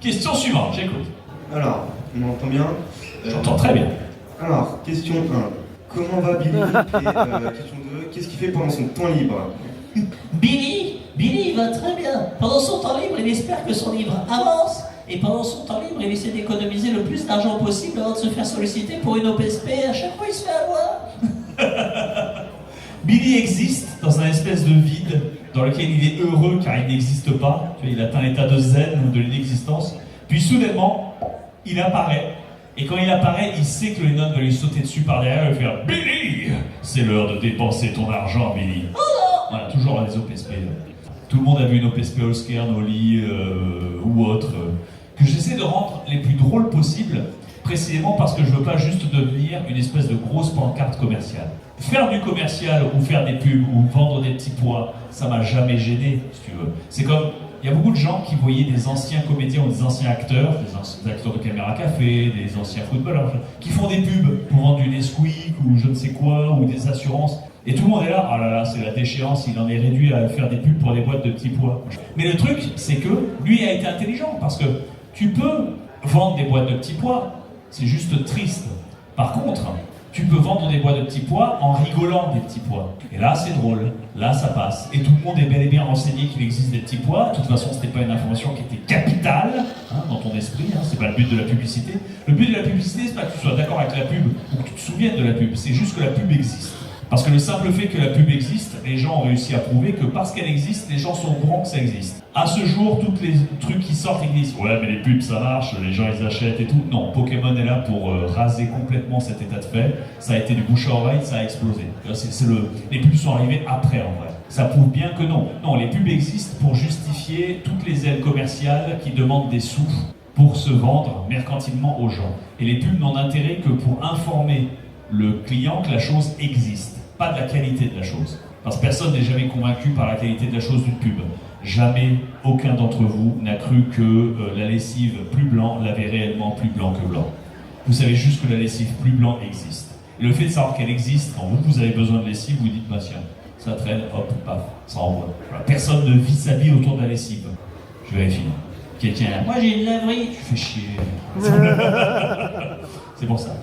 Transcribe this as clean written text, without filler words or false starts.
Question suivante, j'écoute. Alors, on m'entend bien? J'entends très bien. Alors, question 1. Comment va Billy? Et question 2. Qu'est-ce qu'il fait pendant son temps libre? Billy, il va très bien. Pendant son temps libre, il espère que son livre avance. Et pendant son temps libre, il essaie d'économiser le plus d'argent possible avant de se faire solliciter pour une OPSP. À chaque fois, il se fait avoir. Billy existe dans un espèce de vide dans lequel il est heureux car il n'existe pas. Tu vois, il atteint l'état de zen ou de l'inexistence. Puis soudainement, il apparaît. Et quand il apparaît, il sait que Lennon va lui sauter dessus par derrière et faire « Billy, c'est l'heure de dépenser ton argent, Billy. » Voilà, toujours dans les OPSP. Tout le monde a vu une OPSP All-Scare, Nolly ou autre. Que j'essaie de rendre les plus drôles possibles, précisément parce que je veux pas juste devenir une espèce de grosse pancarte commerciale. Faire du commercial ou faire des pubs ou vendre des petits pois, ça m'a jamais gêné, si tu veux. C'est comme, il y a beaucoup de gens qui voyaient des anciens comédiens ou des anciens acteurs, des acteurs de caméra café, des anciens footballeurs, qui font des pubs pour vendre du Nesquik ou je ne sais quoi, ou des assurances. Et tout le monde est là, oh là là, c'est la déchéance, il en est réduit à faire des pubs pour des boîtes de petits pois. Mais le truc, c'est que lui a été intelligent, parce que tu peux vendre des boîtes de petits pois, c'est juste triste. Par contre, tu peux vendre des boîtes de petits pois en rigolant des petits pois. Et là, c'est drôle, là, ça passe. Et tout le monde est bel et bien renseigné qu'il existe des petits pois. De toute façon, c'était pas une information qui était capitale dans ton esprit, c'est pas le but de la publicité. Le but de la publicité, c'est pas que tu sois d'accord avec la pub ou que tu te souviennes de la pub, c'est juste que la pub existe. Parce que le simple fait que la pub existe, les gens ont réussi à prouver que parce qu'elle existe, les gens sont au courant que ça existe. À ce jour, tous les trucs qui sortent, ils disent « Ouais, mais les pubs, ça marche, les gens, ils achètent et tout. » Non, Pokémon est là pour raser complètement cet état de fait. Ça a été du bouche à oreille, ça a explosé. Les pubs sont arrivées après, en vrai. Ça prouve bien que non. Non, les pubs existent pour justifier toutes les ailes commerciales qui demandent des sous pour se vendre mercantilement aux gens. Et les pubs n'ont d'intérêt que pour informer le client que la chose existe. Pas de la qualité de la chose. Parce que personne n'est jamais convaincu par la qualité de la chose d'une pub. Jamais aucun d'entre vous n'a cru que la lessive plus blanc l'avait réellement plus blanc que blanc. Vous savez juste que la lessive plus blanc existe. Et le fait de savoir qu'elle existe, quand vous avez besoin de lessive, vous dites, bah tiens, ça traîne, hop, paf, ça envoie. Voilà. Personne ne vit sa vie autour de la lessive. Je vérifie. Tiens, Moi, j'ai une laverie. tu fais chier. C'est pour ça.